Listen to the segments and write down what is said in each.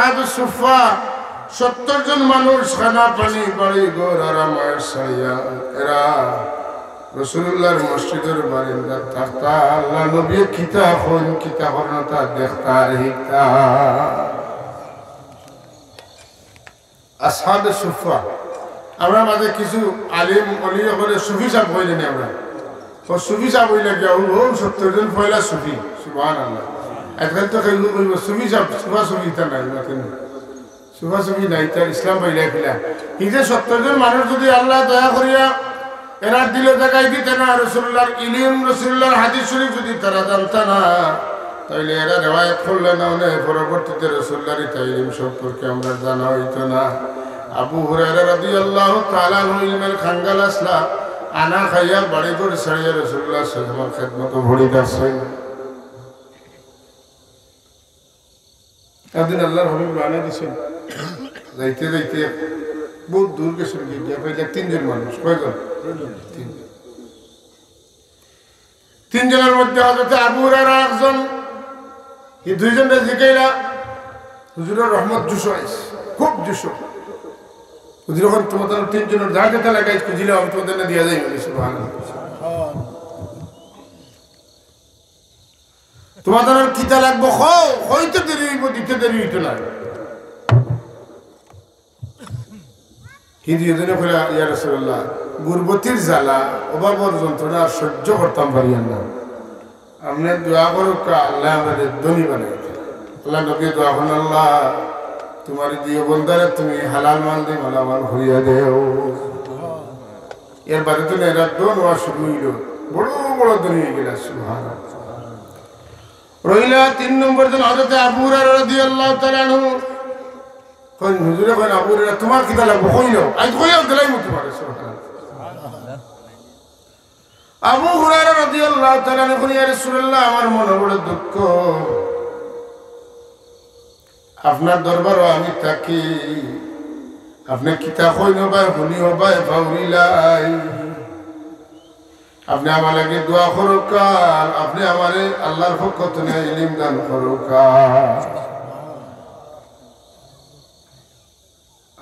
আবু সুফা 70 জন মানুষ খানা পানি বাড়ি ঘর আরামায় সারিয়া এরা রাসূলুল্লাহর মসজিদের বারান্দা থাকতা আল্লাহ নবী কিতাব হরনতা দেখতা হিকতা আসহাবে সুফা আমরা মাঝে কিছু আলিম ওলি করে সুফি সাহেব হইলেন আমরা ও সুফি সাহেব হইলে গিয়া ও 70 জন পয়লা সুফি সুবহানাল্লাহ আজকাল তো কেউ কইব সুফি সাহেব সুফি তা নাই কেন সুফি নাই তার ইসলাম পাইলা ফিলা এই যে 70 জন মানুষ যদি আল্লাহ দয়া করিয়া এরা দিলে দেখাই দিতে না রাসূলুল্লাহর ইলম রাসূলুল্লাহর হাদিস শরীফ যদি তারা জানতা না তাহলে এরা রিওয়ায়াত করলে না পরবর্তীতে রাসূলুল্লাহর ইলম সম্পর্কে আমরা জানা হইতো না আবু হুরায়রা রাদিয়াল্লাহু তাআলা আনহু ইলমের খাঙ্গাল আসলা আনা খাইয়া বাড়ি করে সারিয়া রাসূলুল্লাহ সাল্লাল্লাহু আলাইহি ওয়াসাল্লাম খেদমত ভরি দাসেন একদিন আল্লাহর হাবিব বানা দিছেন যাইতে যাইতে বহুত দূর গেছেন গিয়ে পাইলে 3 জন মানুষ কয়জন 3 জনের মধ্যে হযরত আবু হুরায়রা একজন এই দুইজনের জিকাইলা হুজুরের রহমত জুসো আইছে খুব জুসো হুজুর যখন তোমাদের 3 জনের জায়গাটা লাগাই খুঁজিলে আমি তোমাদের না দিয়া যাই সুবহানাল্লাহ তোমাদের কিতা লাগবো হইতে দেরি হইব দিতে দেরি হইতো না হিন্দু জনে কইলা ইয়া রাসূলুল্লাহ গুরবতির জ্বালা অভাবর যন্ত্রণা সহ্য করতাম পারিয়ান না আপনি দোয়া করো আল্লাহ আমাদের ধনী বানাই আল্লাহ নবী দোয়া করেন আল্লাহ তোমার দিয়ে বন্দারে তুমি হালাল মাল দিয়ে মালামাল হইয়া দেও এর বাদে তো এরা দোন হওয়া শুরু হইল বড় বড় ধনী হয়ে গেল সুবহানাল্লাহ রইলা 3 নম্বর জন হযরত আবু হুরায়রা রাদিয়াল্লাহু তাআলা আনহু কোন হুজুরে কোন আবু হুরায়রা তোমার কি লাগবে কইলো আজ কইও দিলাই মত পারে সুবহানাল্লাহ আবু হুরায়রা রাদিয়াল্লাহু তাআলা আনহু ইয়া রাসূলুল্লাহ আমার মনে বড় দুঃখ আপনার দরবারে আমি থাকি আপনি কিতাব কইনো ভাই হুনি ভাই ফাউরিলাই আপনি আমার লাগে দোয়া করুক আপনি আমারে আল্লাহর পক্ষ থেকে ইলম দান করুক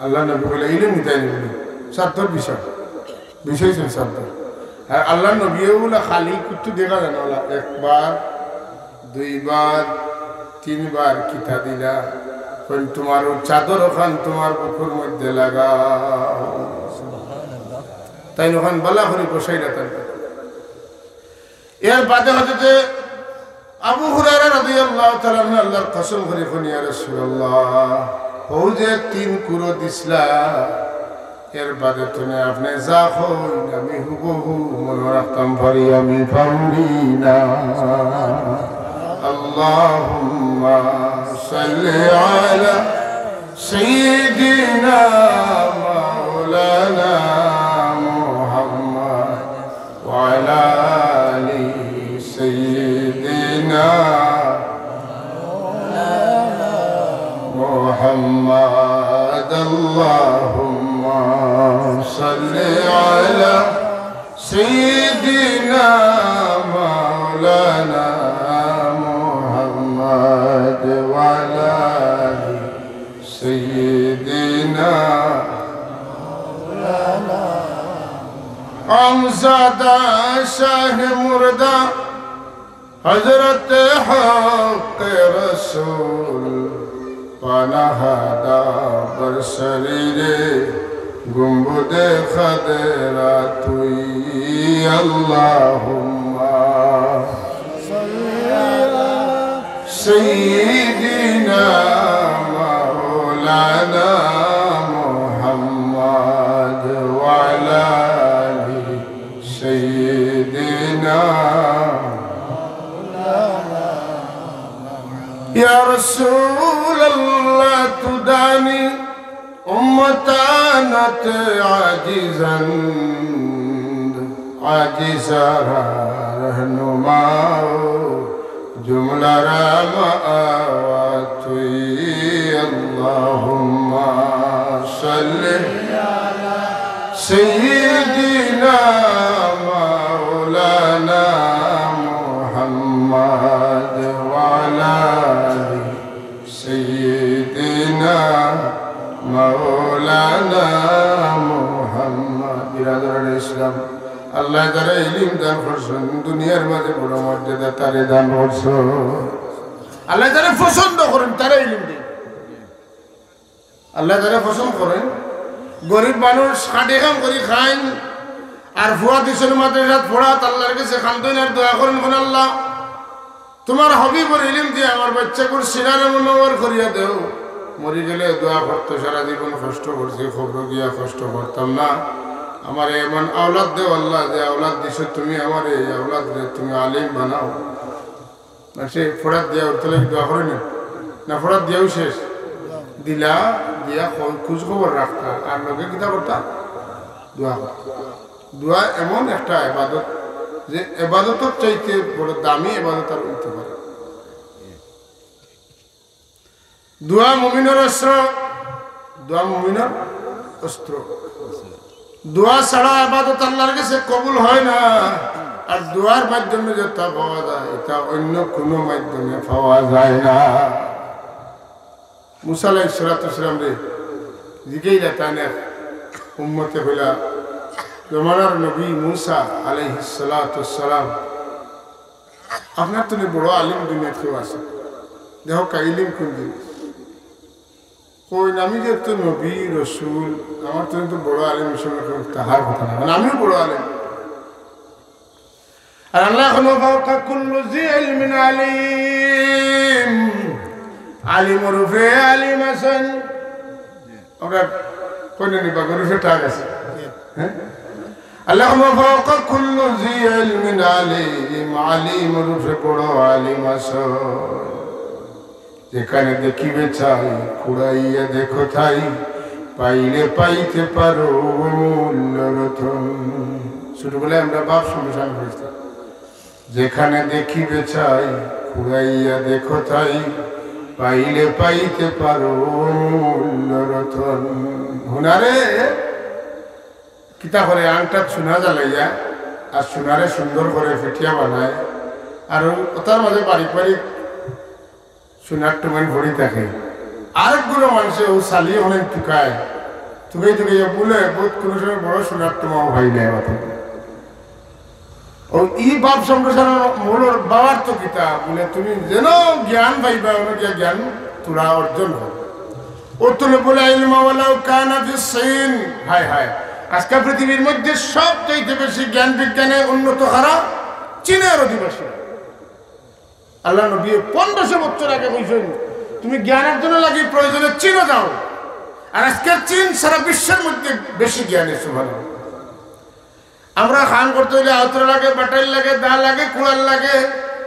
আল্লাহ নবী বলে ইলম দিতেন বলে সাতর বিষয় ছিল সাতর আর আল্লাহ নবীও বলে খালি কিছু দেখা যায় না একবার 2 বার 3 বার কিতা দিলা কোন তোমার চাদর ওখান তোমার বুকুর মধ্যে লাগা সুবহানাল্লাহ তাই ওখান বলা করে বসাইলা তার এর বাদে হতে আবু হুরায়রা রাদিয়াল্লাহু তাআলা আল্লাহর কসম করে কোনি ইয়া রাসূলুল্লাহ ও যে 3 কুরো দিছলা এর বাদে তুমি আপনি যা হই আমি হুবহু মনে রাখতাম পারি আমি পারি না আল্লাহুম্মা সাল্লি আলা সাইয়্যিদিনা মাওলানা মুহাম্মদ ওয়া আলা আলি সাইয়্যিদিনা মুহাম্মদ আল্লাহুম্মা সাল্লি আলা সাইয়্যিদিনা মাওলানা মুহাম্মদ ওয়া আলা আলি সাইয়্যিদিনা মাওলানা আমজাদা শাহ মুর্দা হযরত হক রাসূল পানাহাদা বরশরীরে গুম্বদে খাদেরা তুই আল্লাহুম্মা সাল্লি আলা সাইয়্যিদিনা মাওলানা মুহাম্মদ ওয়া আলা আলি সাইয়্যিদিনা মাওলানা ইয়া রাসূলুল্লাহ তুদানি উম্মতানাত আজিজা রহনুমা জুমলা রামাতুই আল্লাহুম্মা সাল্লি আলা সাইয়্যিদিনা মাওলানা মুহাম্মদ ওয়া আলা আলি সাইয়্যিদিনা سيدنا مولانا محمد برادر الإسلام আল্লাহ যারা ইলম দান করছেন দুনিয়ার মাঝে বড় মর্যাদা তারে দান করছেন আল্লাহ যারা পছন্দ করেন তারা ইলম দেন আল্লাহ যারা পছন্দ করেন গরিব মানুষ খাটে কাম করে খান আর ফুয়া দিছেন মাদ্রাসাত পড়াত আল্লাহর কাছে খান্তন আর দোয়া করেন কোন আল্লাহ তোমার হবিবর ইলম দিয়ে আমার বাচ্চাগুর সিনারে মুনওয়ার করিয়া দেও মরি গেলে দোয়া করতে সারা জীবন কষ্ট করছি খবর গিয়া কষ্ট করতাম না আমার এমন আওলাদ দেও আল্লাহ যে আওলাদ দিছো তুমি আমার এই আওলাদ তুমি আলিম বানাও না সে ফোড়াত দিয়া উঠতে লাগে দোয়া করে না ফোড়াত দিয়াও শেষ দিলা দিয়া খোঁজ খবর রাখতা আর লোকে কিতা করতা দোয়া করতা দোয়া এমন একটা ইবাদত যে ইবাদতের চাইতে বড় দামি ইবাদত আর হইতে পারে দোয়া মুমিনের অস্ত্র দোয়া মুমিনের অস্ত্র দোয়া ছাড়া ইবাদত আল্লাহর কাছে কবুল হয় না আর দোয়ার মাধ্যমে যেটা পাওয়া যায় এটা অন্য কোনো মাধ্যমে পাওয়া যায় না মুসা আলাইহিস সালাম রে জিগাইলা তানের উম্মতে হইলা জমানার নবী মুসা আলাইহিস সালাম আপনার তো বড় আলিম দুনিয়াতে কেউ আছে দেখো কাইলিম কোন জিনিস কই আমি যে তো নবী রসুল আমার তো বড় আলিম হিসেবে তাহার কথা না মানে আমিও বড় আলিম আর আল্লাহ ফাওকা কুল্লু জি ইলমিন আলিম আলিম রূপে আলিম আছেন আমরা কোন নিবা রূপে টাক আছে হ্যাঁ আল্লাহ ফাওকা কুল্লু জি ইলমিন আলিম আলিম রূপে বড় আলিম আছেন যেখানে দেখিবে চাই খুড়াইয়া দেখো তাই পাইলে পাইতে পারো মূল্য রতন ছোটবেলায় আমরা বাপ সংসার করেছি যেখানে দেখিবে চাই খুড়াইয়া দেখো তাই পাইলে পাইতে পারো মূল্য রতন হুনারে কিতা করে আংটা সোনা জ্বালাইয়া আর সোনারে সুন্দর করে ফেটিয়া বানায় আর তার মাঝে বাড়ি বাড়ি সোনার টুমান ভরি থাকে আরেকগুলো মানুষে ও চালিয়ে অনেক টুকায় টুকাই টুকাইয়া বলে বহুত কোনো সময় বড় সোনার টুমাও ভাই নেয় ও ই বাপ সম্প্রসারণ মূল বাবার তো কিতা বলে তুমি যেন জ্ঞান পাইবা অনেকে জ্ঞান তোরা অর্জন হবে ও তুলে বলে ইলমাওয়ালাও কানা ফিস-সিন হায় হায় আজকাল পৃথিবীর মধ্যে সবচাইতে বেশি জ্ঞান বিজ্ঞানে উন্নত হারা চীনের অধিবাসী আল্লাহ নবী 1500 বছর আগে কইছেন তুমি জ্ঞানের জন্য লাগি প্রয়োজনে চীনে যাও আর আজকের চীন সারা বিশ্বের মধ্যে বেশি জ্ঞানী সুবহানাল্লাহ আমরা খান করতে হইলে আউতর লাগে বাটাইল লাগে দা লাগে কুড়াল লাগে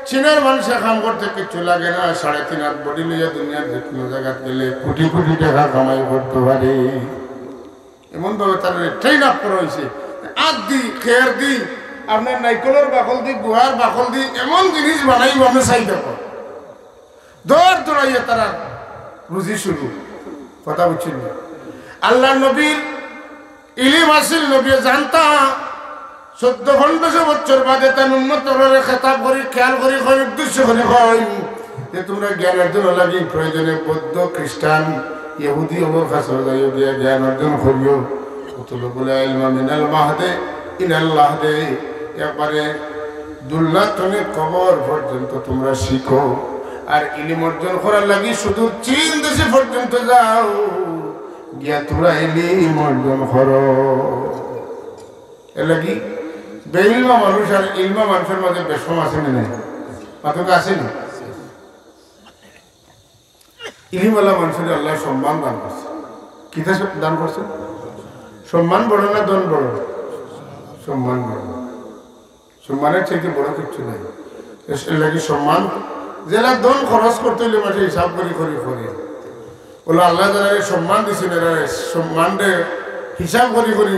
চীনের মানুষের কাম করতে কিছু লাগে না 3.5 হাত বডি লইয়া দুনিয়ার যে কোনো জায়গা গেলে কোটি কোটি টাকা কামাই করতে পারে এমন ভাবে তার ট্রেন আপ করা হয়েছে আদ দি খেয়ার দি আপনার নাইকলের বাকল দি গুহার বাকল দি এমন জিনিস বানাইব আপনি চাই দেখো দৌড় দৌড়াইয়া তারা রুজি শুরু কথা বুঝছেন আল্লাহ নবীর ইলিম আসিল নবী জানতা 1400 বছর বাদে তার উম্মতরে খেতাব করি খেয়াল করি কই উদ্দেশ্য করে কই যে তোমরা জ্ঞান অর্জন লাগি প্রয়োজনে বৌদ্ধ খ্রিস্টান ইহুদি ওর কাছে যাইও গিয়া জ্ঞান অর্জন করিও কতলো বলে ইলমা মিনাল মাহদে ইলাল লাহদে একবারে দুল্লাতনে কবর পর্যন্ত তোমরা শিখো আর ইলম অর্জন করার লাগি শুধু চীন দেশে পর্যন্ত যাও গিয়া তোমরা ইলম অর্জন করো এ লাগি বেইলমা মানুষ আর ইলমা মানুষের মধ্যে বেশম আছে না নাই পার্থক্য আছে না ইলমওয়ালা মানুষের আল্লাহ সম্মান দান করছে কিতা দান করছে সম্মান বড় না দন বড় সম্মান বড় সম্মানের চাইতে বড় কিছু নাই এর লাগি সম্মান যেটা দন খরচ করতে হইলে মাঠে হিসাব করি করি করি বলে আল্লাহ যারা সম্মান দিয়েছেন এরা সম্মানটা হিসাব করি করি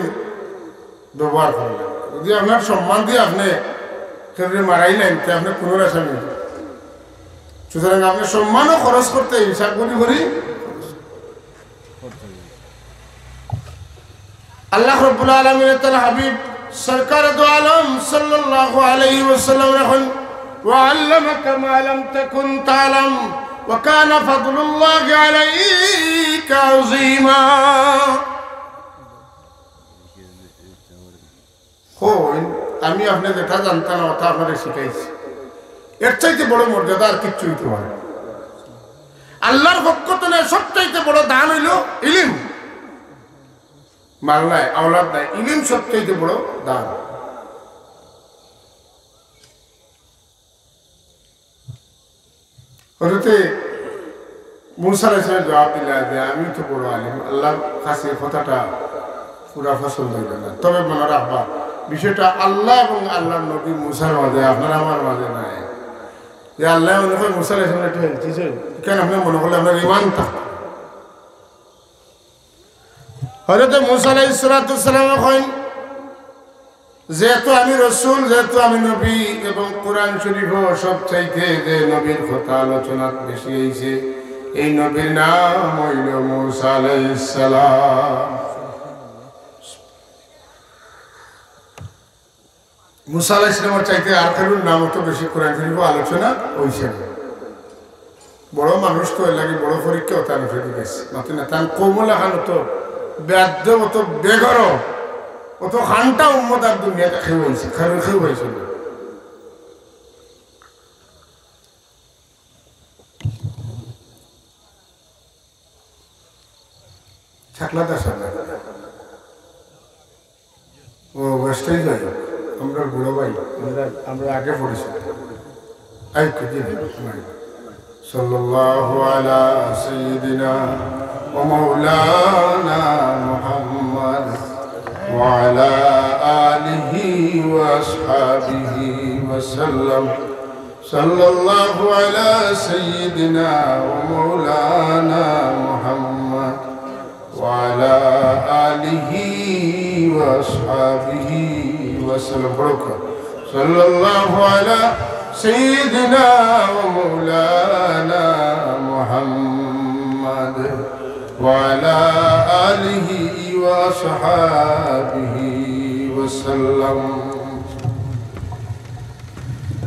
ব্যবহার করলেন যদি আপনার সম্মান দিয়ে আপনি কেউ মারাইলেন তো আপনি কোনো আসামি সুতরাং আপনি সম্মানও খরচ করতে হিসাব করি করি আল্লাহ রাব্বুল আলামিন তার হাবিব সরকার দু আলম সাল্লাল্লাহু আলাইহি ওয়াসাল্লাম রাখেন وعلمك ما لم تكن تعلم وكان فضل الله عليك عظيما কই আমি আপনি যেটা জানতাম না ওটা আপনারে শিখাইছি এর চাইতে বড় মর্যাদা আর কিচ্ছু হইতে পারে আল্লাহর পক্ষ থেকে সবচাইতে বড় দান হইল ইলম মাল নাই আওলাদ নাই ইলম সবচাইতে বড় দান হযরতে মুসা আলাইহিস সালাম জবাব দিলেন যে আমি তো বড় আলিম আল্লাহর কাছে কথাটা পুরা পছন্দ হইল না তবে মনে রাখবা বিষয়টা আল্লাহ এবং আল্লাহর নবী মুসার মাঝে আপনার আমার মাঝে নাই যে আল্লাহ মনে হয় মুসা আলাইহিস সালাম একটু হেলতেছে কেন আপনি মনে করলে আপনার ইমান থাকত হযরত মুসা আলাইহিস সালাম কইন যেহেতু আমি রাসূল যেহেতু আমি নবী এবং কোরআন শরীফ সব চাইতে যে নবীর কথা আলোচনা বেশি হয়েছে এই নবীর নাম হইল মুসা আলাইহিস সালাম মুসা আলাইহিস সালামের চাইতে আর কারোর নাম তো বেশি কোরআন শরীফ আলোচনা হইছে বড় মানুষ তো এর লাগে বড় পরীক্ষা হতে আমি ফেলে গেছি নতুন তার কোমলা খান তো ব্যাধ মতো বেগর অত খানটা উম্মত আর দুনিয়াতে খেয়ে হয়েছে খেয়ে হয়েছিল ছাকলাদার সামনে ও ওয়েস্টাই যাই আমরা বুড়ো ভাই আমরা আগে পড়েছি আই কুজি সাল্লাল্লাহু আলা সাইয়্যিদিনা ওয়া মাওলানা মুহাম্মদ ওয়া আলা আলিহি ওয়া আসহাবিহি ওয়া সাল্লাম সাল্লাল্লাহু আলা সাইয়্যিদিনা ওয়া মাওলানা মুহাম্মদ ওয়া আলা আলিহি ওয়া আসহাবিহি ওয়া সাল্লাম বরকত সাল্লাল্লাহু আলা سيدنا ومولانا محمد وعلى آله وصحابه وسلم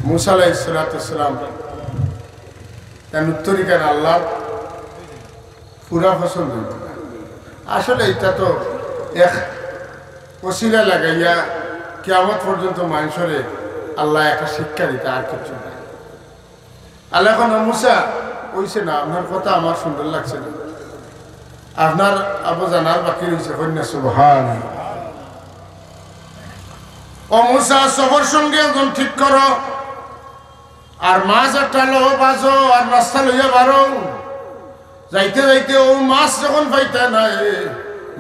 موسى عليه الصلاة والسلام তার উত্তরিকার আল্লাহ পুরা ফসল দিল আসলে এটা তো এক ওসিলা লাগাইয়া কিয়ামত পর্যন্ত মানুষরে আল্লাহ একটা শিক্ষা দিতে আর কিছু না আল্লাহ এখন মুসা ওইছে না আপনার কথা আমার সুন্দর লাগছে না আপনার আবু জানার বাকি রয়েছে কন্যা সুবহান ও মুসা সবর সঙ্গে একদম ঠিক করো আর মাছ একটা লো বাজো আর রাস্তা লইয়া বারো যাইতে যাইতে ও মাছ যখন পাইতে নাই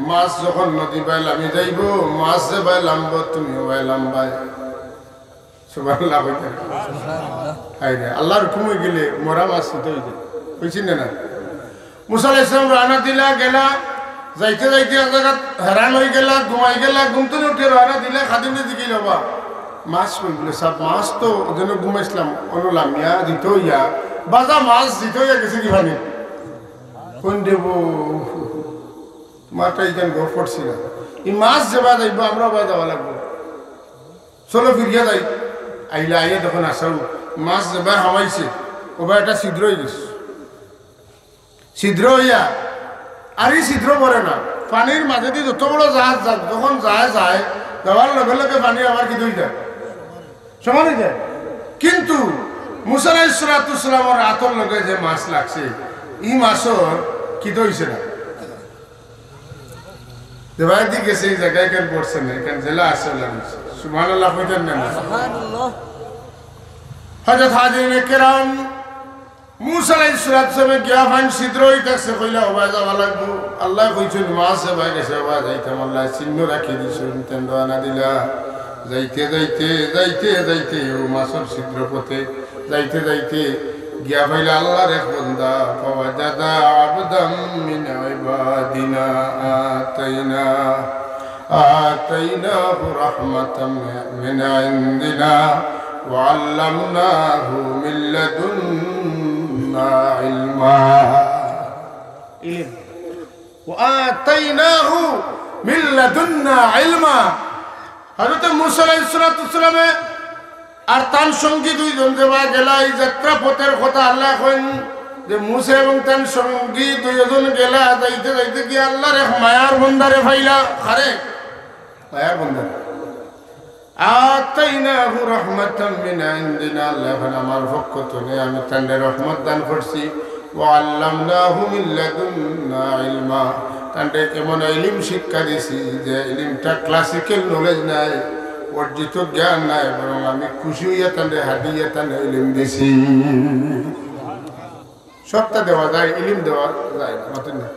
মাছ যখন নদী বাইলামি যাইব মাছ যে বাইলামব তুমিও বাইলামবাই আল্লাহর হুকুমে গেলে মরা মাছ হয়েছিল না মুসা আলাইহিস সালাম রানা দিলা গেলা যাইতে যাইতে এক জায়গা হেরান হয়ে গেলা ঘুমাই গেলা ঘুমতে উঠে রানা দিলা খাদিমে দিকে যাবা মাছ বললে সব মাছ তো যেন ঘুমাইছিলাম অনুলাম ইয়া দিত ইয়া বাজা মাছ দিত ইয়া গেছে কি ভানি কোন দেব মাটা এখানে ঘর পড়ছি না এই মাছ যাবা যাইব আমরা বা যাওয়া লাগবো চলো ফিরিয়া যাই আইলা আইয়া তখন আসাও মাছ যেবার হামাইছে ওবার একটা ছিদ্র হয়ে গেছে ছিদ্র হইয়া আর এই ছিদ্র পড়ে না পানির মাঝে দিয়ে যত বড় জাহাজ যাক যখন যায় যাওয়ার লগে লগে পানি আবার কি হয়ে যায় সমান হয়ে যায় কিন্তু মুসা আলাইহিস সালামের হাতের লগে যে মাছ লাগছে এই মাছর কি হয়েছে না দেবাই দি গেছে এই জায়গায় কেন পড়ছে না এখানে জেলা আসে লাগছে সুবহানাল্লাহ কইতেন না সুবহানাল্লাহ হযরত হাজিরিনে কেরাম মুসা আলাইহিস সালামে গিয়া ফান ছিদ্র হইতাছে কইলা ওবা যাওয়া লাগবো আল্লাহ কইছেন মাছ ভাই গেছে ওবা যাইতাম আল্লাহ চিহ্ন রাখি দিছেন তেন্ডা না দিলা যাইতে যাইতে যাইতে যাইতে ও মাছের ছিদ্র পথে যাইতে যাইতে গিয়া পাইলা আল্লাহর এক বান্দা ফাওয়াজাদা আবদাম মিন ইবাদিনা আতাইনাহু রাহমাতাম মিন ইনদিনা وعلمناه من لدنا علما وآتيناه من لدنا علما হযরত মুসা আলাইহিস সালামে আর তার সঙ্গী দুইজন যাওয়া গেলা এই যাত্রা পথের কথা আল্লাহ কইন যে মুসা এবং তার সঙ্গী দুইজন গেলা যাইতে যাইতে কি আল্লাহর এক মায়ার বন্দারে ফাইলা খারে মায়ার বন্দারে আতাইনাহু রাহমাতাম মিন ইনদিনা আল্লাহ আমার পক্ষ থেকে আমি তাদের রহমত দান করছি ওয়া আল্লামনাহু মিন লাদুন্না ইলমা তাদের এমন ইলম শিক্ষা দিছি যে ইলমটা ক্লাসিক্যাল নলেজ নাই অর্জিত জ্ঞান নাই বরং আমি খুশি হইয়া তাদের হাদিয়া তাদের ইলম দিছি সবটা দেওয়া যায় ইলম দেওয়া যায় না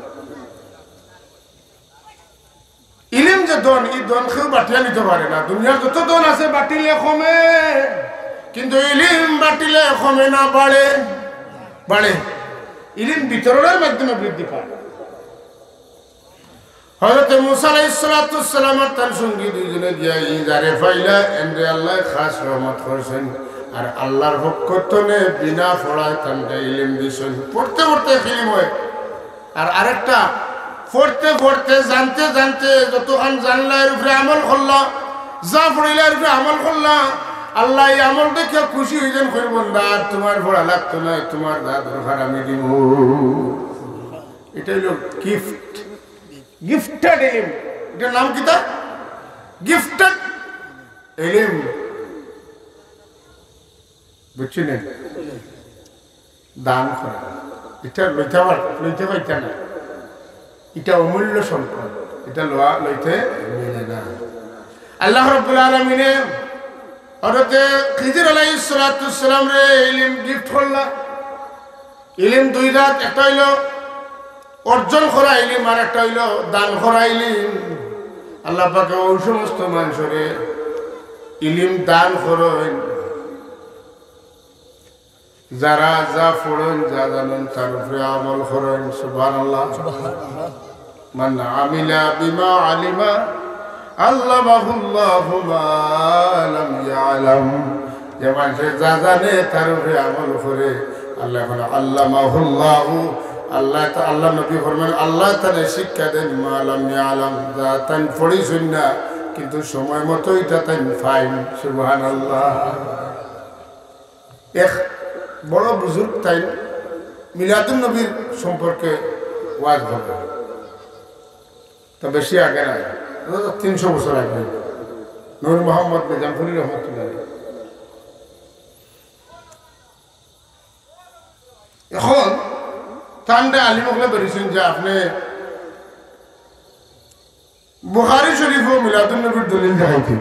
ইলিম যে দন এই দন কেউ বাটিয়া নিতে পারে না দুনিয়ার যত দন আছে বাটিলে কমে কিন্তু ইলিম বাটিলে কমে না বাড়ে বাড়ে ইলিম বিতরণের মাধ্যমে বৃদ্ধি পায় হযরত মুসা আলাইহিস সালাতু ওয়াস সালাম আর তার সঙ্গী দুইজনে গিয়া ইজারে ফাইলা এন্ডে আল্লাহ খাস রহমত করেছেন আর আল্লাহর পক্ষ থেকে বিনা পড়ায় তানকে ইলিম দিছেন পড়তে পড়তে ইলম হয় আর আরেকটা পড়তে পড়তে জানতে জানতে যতক্ষণ জানলা এর উপরে আমল করলা যা পড়িলা এর উপরে আমল করলা আল্লাহ এই আমল দেখে খুশি হইলেন কই বন্দা তোমার পড়া লাগতো না তোমার যা দরকার আমি দিব এটা হলো গিফট গিফটেড ইলম এটার নাম কি তা গিফটেড ইলম বুঝছেন দান করা এটা লইতে পাইতা না এটা অমূল্য সম্পদ এটা লইতে মিলে না আল্লাহ রাব্বুল আলামিন হযরত খিজির আলাইহিস সালাতু ওয়াস সালাম রে ইলম গিফট করলা ইলম দুই রাত একটা হইলো অর্জন করা ইলম আর একটা হইলো দান করা ইলম আল্লাহ পাক ওই সমস্ত মানুষরে ইলম দান করেন যারা যা পড়েন যা জানেন তার উপরে আমল করেন সুবহানাল্লাহ সুবহানাল্লাহ মান আমিলা বিমা আলিমা আল্লামাহুল্লাহু মা লাম ইয়ালাম যে মানুষ যা জানে তার উপরে আমল করে আল্লাহ বলে আল্লামাহুল্লাহু আল্লাহ নবী ফরমান আল্লাহ তাআলা শিক্ষা দেন মা লাম ইয়ালাম যা তান পড়িছেন না কিন্তু সময় মতো এটা তাই ফাইন সুবহানাল্লাহ এক বড় বুজুর্গ তাই মিলাদুন নবীর সম্পর্কে ওয়াজ বলে তো বেশি আগে না 300 বছর আগে নূর মোহাম্মদ নিজামপুরি রহমতুল্লাহ এখন ঠান্ডা আলিমগুলো বেরিয়েছেন যে আপনি বুখারী শরীফ ও মিলাদুন নবীর দলিল দেখাইতেন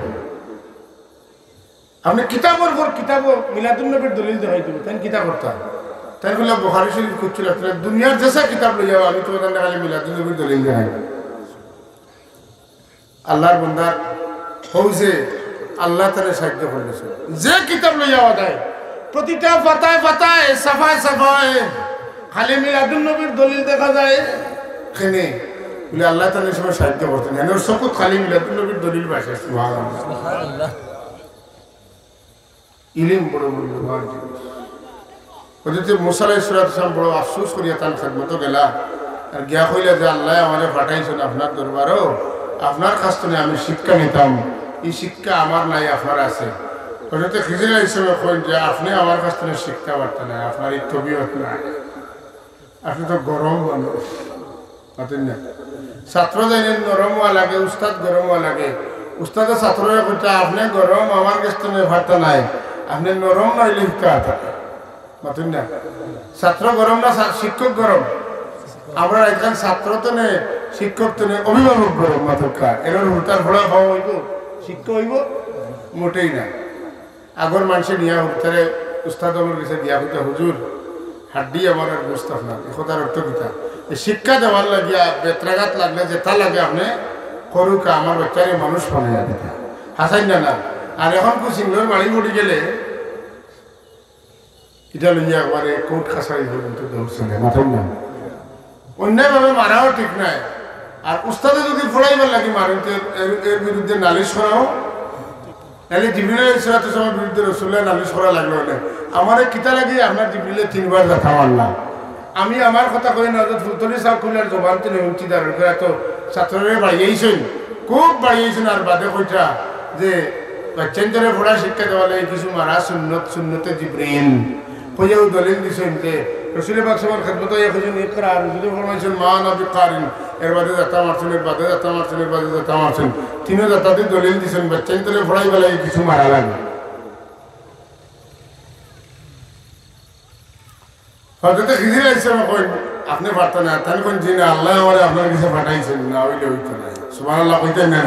আপনি কিতাবের পর কিতাব মিলাদুন নবীর দলিল দেখাইতেন তাই কিতাব করতে তাই বলে বুখারী শরীফ খুঁজছিল দুনিয়ার যেসা কিতাব লই যাও আমি তোমাদের খালি মিলাদুন নবীর দলিল দেখাই আল্লাহর বান্দার হউছে আল্লাহ তাআলা সাহায্য করেছেন যে কিতাব লই যাওয়া যায় প্রতিটা পাতায় পাতায় সাফায় সাফায় খালি মিলাদুন নবীর দলিল দেখা যায় এখানে বলে আল্লাহ তাআলা সময় সাহায্য করতেন এর সকল খালি মিলাদুন নবীর দলিল ভাষা সুবহানাল্লাহ সুবহানাল্লাহ ইলম বড় মূল্যবান জিনিস হযরত মুসা আলাইহিস সালাম বড় আফসোস করিয়া তার খিদমত গেলা আর গিয়া কইলা যে আল্লাহ আমারে পাঠাইছেন আপনার দরবারও আপনার কাছ থেকে আমি শিক্ষা নিতাম এই শিক্ষা আমার নাই আপনার আছে হযরত খিজির আলাইহিস সালাম কইলেন যে আপনি আমার কাছ থেকে শিক্ষা পারতেন না আপনার এই তবিয়ত নাই আপনি তো গরম মানুষ পাতেন না ছাত্র জানেন নরম হওয়া লাগে উস্তাদ গরম হওয়া লাগে উস্তাদে ছাত্ররা কইতা আপনি গরম আমার কাছ থেকে পারতেন নাই আপনি নরম নইলে শিক্ষা থাকে পাতেন না ছাত্র গরম না শিক্ষক গরম আমরা একজন ছাত্র তো নেই শিক্ষক তো নেই অভিভাবক গরম মাথা এর উল্টার ফোড়া খাওয়া হইব শিক্ষক হইব মোটেই না আগর মানুষের নিয়া উত্তরে উস্তাদ গেছে দিয়া হইতে হুজুর হাড্ডি আমার আর বুঝতাম না কথার অর্থ কিতা শিক্ষা দেওয়ার লাগিয়া বেত্রাঘাত লাগলে যেটা লাগে আপনি করুকা আমার বাচ্চারে মানুষ ফলে যাবে হাসাই না না আর এখন সিংহর বাড়ি মুড়ি গেলে এটা লইয়া একবারে কোর্ট খাসারি পর্যন্ত দৌড়ছে মাথায় না অন্যায়ভাবে মারাও ঠিক নাই আর উস্তাদে যদি ফোড়াইবার লাগে মারেন এর বিরুদ্ধে নালিশ করাও তাহলে জিবরিল আলাইহিস সালামের বিরুদ্ধে রাসূলুল্লাহ নালিশ করা লাগলো না আমার কিতা লাগে আপনার জিবরিলে 3 বার দেখা মারলাম আমি আমার কথা কই না হযরত ফুলতলি সাহেব কুলার জবান তে উচিদার করে তো ছাত্ররে বাড়িয়েছেন খুব বাড়িয়েছেন আর বাদে কইটা যে বাচ্চাদের ফোড়া শিক্ষা দেওয়া লাগে কিছু মারা সুন্নতে জিবরিল কইও দলিল দিছেন যে রসুল পাক সবার খেদমত এখন ইকরা আর যদি ফরমাইছেন মা নবী কারিন এর বাদে যাতা মারছেন এর বাদে যাতা মারছেন এর বাদে যাতা মারছেন তিনও যাতাতে দলিল দিছেন বাচ্চাই তোলে ফড়াই বেলায় কিছু মারা লাগে হযরত খিজির আলাইহিস সালাম কইন আপনি পারতেন না তাই কোন জিনে আল্লাহ আমারে আপনার কাছে পাঠাইছেন না হইলে হইতো না সুবহানাল্লাহ কইতেন না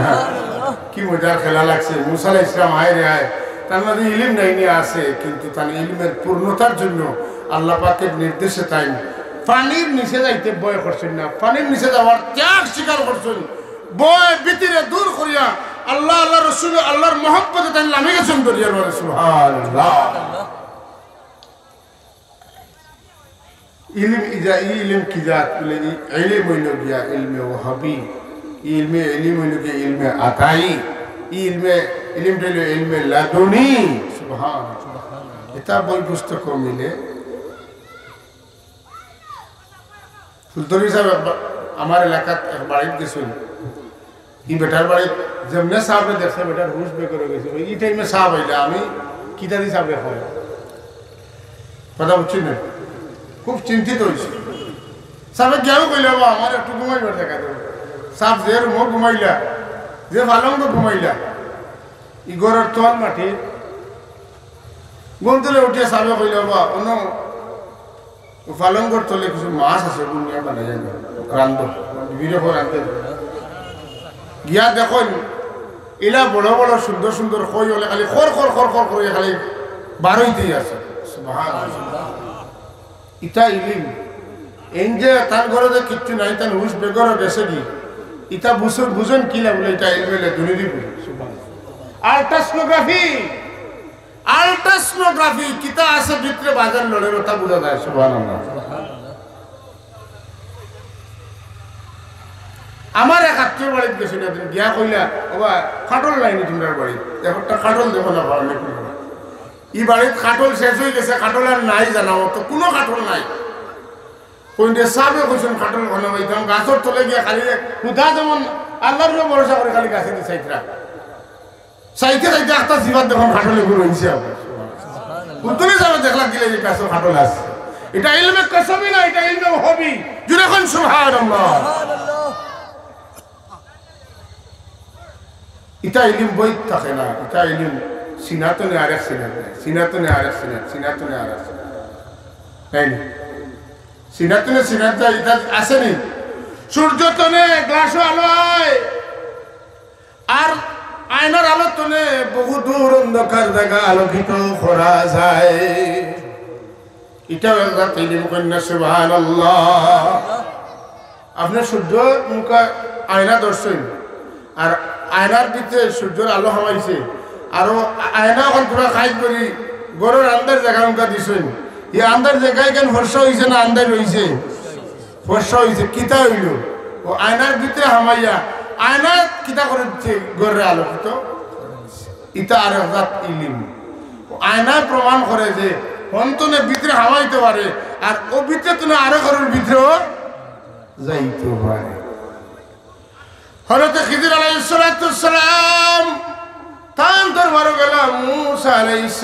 কি মজার খেলা লাগছে মুসা আলাইহিস সালাম আয় তার মধ্যে ইলম নাই আছে কিন্তু তার ইলমের পূর্ণতার জন্য আল্লাহ পাকের নির্দেশে তাই পানির নিচে যাইতে ভয় করছেন না পানির নিচে যাওয়ার ত্যাগ স্বীকার করছেন ভয় ভীতিরে দূর করিয়া আল্লাহ রাসূল আল্লাহর মহব্বতে তাই নামে গেছেন দরিয়ার মধ্যে সুবহানাল্লাহ ইলম ইলম কি জাত বলে ইলম হইল গিয়া ইলমে ওয়াহাবি ইলম হইল গিয়া ইলমে আতাই ইলমটা হইল ইলমে লাদুনি সুবহানাল্লাহ এটা বই পুস্তক মিলে সুলতান সাহেব আমার এলাকাত এক বাড়িতে গেছিল ই বেটার বাড়িত যেমনে সাহেবরে দেখছে বেটার হুশ বের গেছে এই টাইমে সাহেব হইলে আমি কিতা দি সাহেব হয় কথা বুঝছি না খুব চিন্তিত হয়েছে সাহেব গেও কইলে বাবা আমার একটু ঘুমাইবার দেখা দেবো সাহেব যে রুমও ঘুমাইলা যে পালঙ্গ ঘুমাইলা ই ঘরের তল মাটি ঘুম তুলে উঠিয়ে সাহেব কইলে বাবা অন্য পালঙ্গর তলে কিছু মাছ আছে গুনিয়া বানা যায় না রান্ধ বিভিন্ন রান্ধতে গিয়া দেখুন এলা বড় বড় সুন্দর সুন্দর কই হলে খালি খর খর খর খর করে খালি বারোইতেই আছে সুবহানাল্লাহ ইটা ইলিম এন যে তার ঘরে যে কিচ্ছু নাই তার হুশ বেগর গেছে কি ইটা বুঝুন কি না বলে এটা ইলমেলে দুনিদি বুঝুন আল্ট্রাসোনোগ্রাফি কিতা আছে ভিতরে বাজার লড়ের ওটা বোঝা যায় সুবহানাল্লাহ আমার এক আত্মীয় বাড়িতে গেছিল গিয়া কইলা বাবা খাটল লাইনি তোমার বাড়ি একটা খাটল দেবো না ভালো ই বাড়িতে খাটল শেষ হয়ে গেছে খাটল আর নাই জানাবো তো কোনো খাটল নাই কইতে সাবে কইছেন খাটল ঘন হইতাম গাছর তলে গিয়ে খালি খুদা যেমন আল্লাহর উপর ভরসা করে খালি গাছে দি সাইতরা সাইতে সাইতে একটা জীবন দেখুন খাটলে ঘুরে হইছে আবার কুতুলে যাবে দেখলা গিলে যে গাছর খাটল আছে এটা ইলমে কসবি না এটা ইলমে হবি জুরে কোন সুবহানাল্লাহ এটা ইলম বই থাকে না এটা ইলম সিনাতনে আরেক সিনাত সিনাতনে আরেক সিনাত সিনাতনে আরেক তাই না সিনাতনে সিনাত এটা আসেনি সূর্যতনে গ্লাস আলোয় আর আয়নার আলো তনে বহু দূর অন্ধকার জায়গা আলোকিত করা যায় এটাও একটা ইলম কন্যা সুবহানাল্লাহ আপনি সূর্য মুখা আয়না দর্শন আর আয়নার ভিতরে সূর্যের আলো হামাইছে আরো আয়না এখন পুরা খাই করি গরুর আন্দার জায়গা উনকা দিছেন এই আন্দার জায়গায় কেন ফর্সা হয়েছে না আন্দার হয়েছে ফর্সা হয়েছে কিতা হইল ও আয়নার ভিতরে হামাইয়া আয়না কিতা করে দিচ্ছে গরের আলোকিত ইটা আর জাত ইলিম আয়না প্রমাণ করে যে হন্তনে ভিতরে হামাইতে পারে আর ও ভিতরে তুমি আরো ঘরের ভিতরেও যাইতে পারে হযরত খিজির আলাইহিস সালাম তান দরবারে গেলাম মুসা আলাইহিস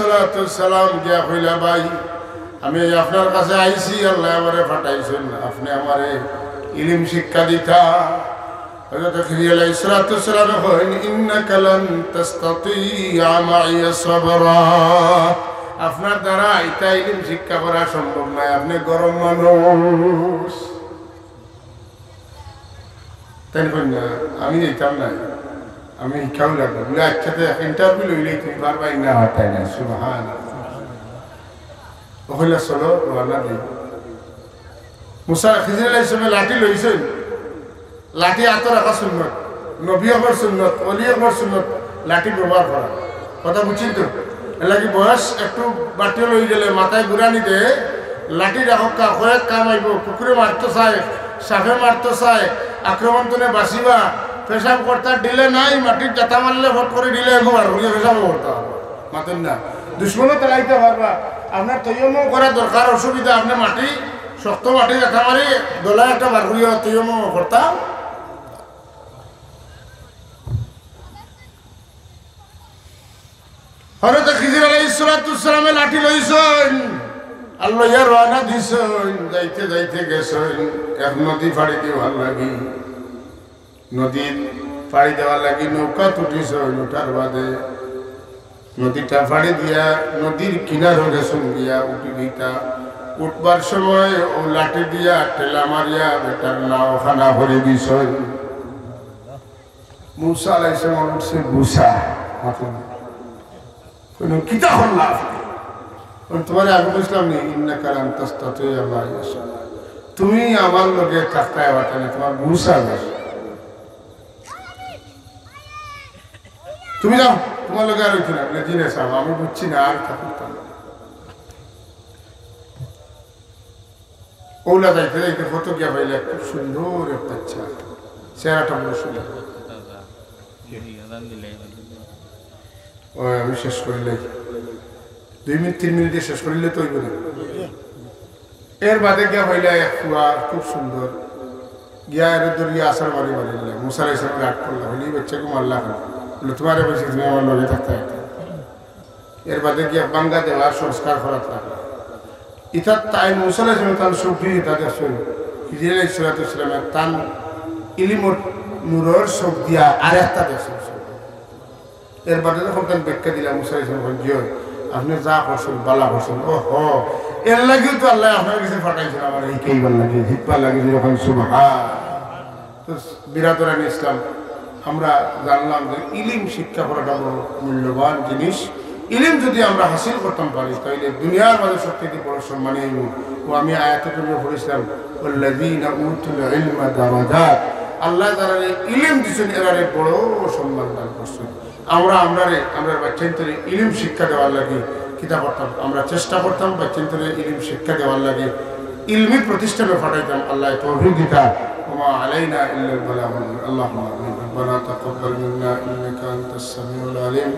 সালাম গিয়া কইলা ভাই আমি আপনার কাছে আইছি আল্লাহ আমারে পাঠাইছেন আপনি আমারে ইলম শিক্ষা দিতা হযরত খিজির আলাইহিস সালাম কইলেন ইন্নাকা লান তাসতাতিয়া মাইয়া সাবরা আপনার দ্বারা এটা ইলম শিক্ষা করা সম্ভব নয় আপনি গরম মানুষ তাই না আমি যেতাম না আমি শিক্ষাও লাগবো বলে একসাথে ইন্টারভিউ লইলেই তুমি পারবাই না তাই না সুবহানাল্লাহ চলো রওনা দিই মুসা খিজির আলাইহিস সালাম লাঠি লইছেন লাঠি হাতে রাখা সুন্নত নবী আমার সুন্নত ওলি আমার সুন্নত লাঠি ব্যবহার করা কথা বুঝছেন তো এলাকি বয়স একটু বাটি লই গেলে মাথায় গুড়ানি দে লাঠি রাখক কয়েক কাম আইব কুকুরে মারতে চায় সাপে মারতে চায় আক্রমণ তুলে বাঁচিবা পেশাব করতে দিলে নাই মাটির জাতা মারলে ভোট করে দিলে একবার হলে পেশাব করতে হবে মাতেন না দুশ্মনও তেলাইতে পারবা আপনার তৈয়মও করা দরকার অসুবিধা আপনি মাটি শক্ত মাটি জাতা মারি দোলা একটা বার করিয়া তৈয়মও করতাম হযরত খিজির আলাইহিস সালামের লাঠি লইছেন আল্লাহ ইয়া রানা দিছেন যাইতে যাইতে গেছেন এক নদী পাড়ি দিয়ে ভাল লাগি নদীর পাড়ি দেওয়ার লাগি নৌকা তুটিছে নৌকার বাদে নদীটা পাড়ি দিয়া নদীর কিনারে গেছেন গিয়া উঠি গিটা উঠবার সময় ও লাঠি দিয়া ঠেলা মারিয়া বেটার নাও খানা ভরে দিছ মুসা আলাইহিস সালাম উঠছে মুসা কোন কিতা হল তোমার আমি বুঝলাম নি ইন্নাকা লান তাস্তাতিয়া মা'ইয়া সাবরা তুমি আমার লগে থাকতে পারতে না তোমার মুসা বেশ তুমি যাও তোমার লগে আর হইতো না জিনে সাহেব আমি বুঝছি না আর থাকতাম ওলা যাইতে যাইতে ফটো গিয়া পাইলে খুব সুন্দর একটা বাচ্চা চেহারাটা বড় সুন্দর আমি শেষ করিলে 2 মিনিট 3 মিনিটে শেষ করিলে তো হইব না এর বাদে গিয়া পাইলে এক কুয়া খুব সুন্দর গিয়া এর দরিয়া আসার বাড়ি বাড়ি দিলে মুসা আলাইহিস সালাম রাগ করলাম হলি বাচ্চাকে মারলা বলে তোমার বসে তুমি আমার লগে থাকতে এর বাদে গিয়া বাঙ্গা দেওয়ার সংস্কার করা থাকলো ইতার তাই মুসা আলাইহিস সালাম তার সুফি তাদের শুন হিজর আলাইহিস সালামের তান ইলিমত নূরের সব দিয়া আর একটা দেখছেন এর বাদে যখন তার ব্যাখ্যা দিলাম মুসা আলাইহিস সালাম কি হয় আপনি যা করছেন বালা করছেন ও হ এর লাগেও তো আল্লাহ আপনার কাছে পাঠাইছেন আমার এই কেইবার লাগে জিতবার লাগে যখন সুবহান তো বিরাদরান ইসলাম আমরা জানলাম যে ইলিম শিক্ষা করাটা বড় মূল্যবান জিনিস ইলিম যদি আমরা হাসিল করতাম পারি তাহলে দুনিয়ার মাঝে সবথেকে বড় সম্মানী ও আমি আয়াতে করে পড়েছিলাম ওয়াল্লাযীনা উতুল ইলমা দারাজাত আল্লাহ তাআলা ইলিম দিয়েছেন এরারে বড় সম্মান দান করছেন আমরা বাচ্চাদের ইলিম শিক্ষা দেওয়ার লাগে কিতাব পড়তাম আমরা চেষ্টা করতাম বাচ্চাদের ইলিম শিক্ষা দেওয়ার লাগে ইলমি প্রতিষ্ঠানে পাঠাইতাম আল্লাহ তৌফিক দিতা ওমা আলাইনা ইল্লাল বালাগ আল্লাহুম্মা আমিন রব্বানা তাকাব্বাল মিন্না ইন্নাকা আনতাস সামিউল আলিম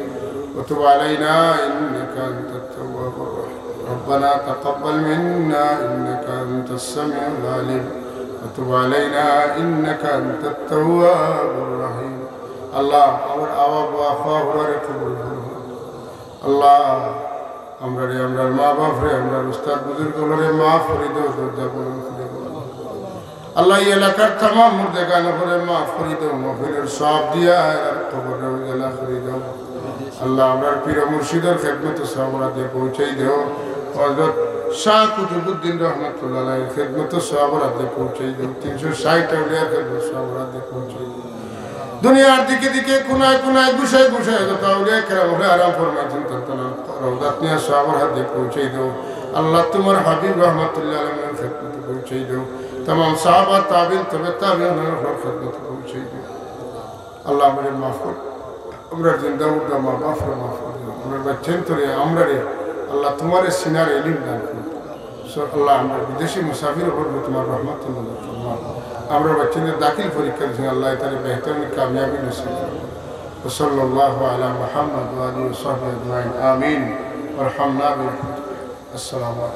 ওয়া তুব আলাইনা ইন্নাকা আনতাত তাওয়াবুর রহিম রব্বানা তাকাব্বাল মিন্না ইন্নাকা আনতাস সামিউল আলিম ওয়া তুব আলাইনা ইন্নাকা আনতাত তাওয়াবুর রহিম আল্লাহ আমার আওয়া খাওয়ারে কবুল করুন আল্লাহ আমরা মা বাপ রে আমরা উস্তাদ বুজুর্গরে মাফ করে দাও দরজা বন্ধ করে দাও আল্লাহ এই এলাকার तमाम মুর্দেগান করে মাফ করে দাও মাফিরের সব দিয়া আর কবরে উজালা করে দাও আল্লাহ আমরা পীর মুর্শিদের খিদমতে সওয়াবরা দিয়ে পৌঁছাই দাও হযরত শাহ কুতুবউদ্দিন রহমাতুল্লাহ আলাইহির খিদমতে সওয়াবরা দিয়ে পৌঁছাই দাও 360 আউলিয়ার খিদমতে সওয়াবরা দিয়ে পৌঁছাই দাও দুনিয়ার দিকে দিকে কোনায় কোনায় গুছায় গুছায় যত আউলিয়া কেরাম হলে আরাম ফরমাইছেন ততনা রওজাত নিয়ে সওয়াবরা দিয়ে পৌঁছাই দাও আল্লাহ তোমার হাবিব রহমাতুল্লাহ আলাইহির খিদমতে পৌঁছাই দাও तमाम साहबा ताबिन तबे ताबिन खिदमत पहुंचाई दो अल्लाह हमारे माफ कर हमरा जिंदा मुर्दा माँ बाप रे माफ कर दो हमारे बच्चे तो रे हमरा रे अल्लाह तुम्हारे सिनारे इल्म दान कर सो अल्लाह हमारे विदेशी मुसाफिर पर तुम्हारा रहमत नज़र फरमा हमरा बच्चे ने दाखिल परीक्षा से अल्लाह तारे बेहतर में कामयाबी नसीब फरमा सल्लल्लाहु अला मुहम्मद व आलिहि व सहबिहि अजमाइन आमीन वरहमना बिल अस्सलाम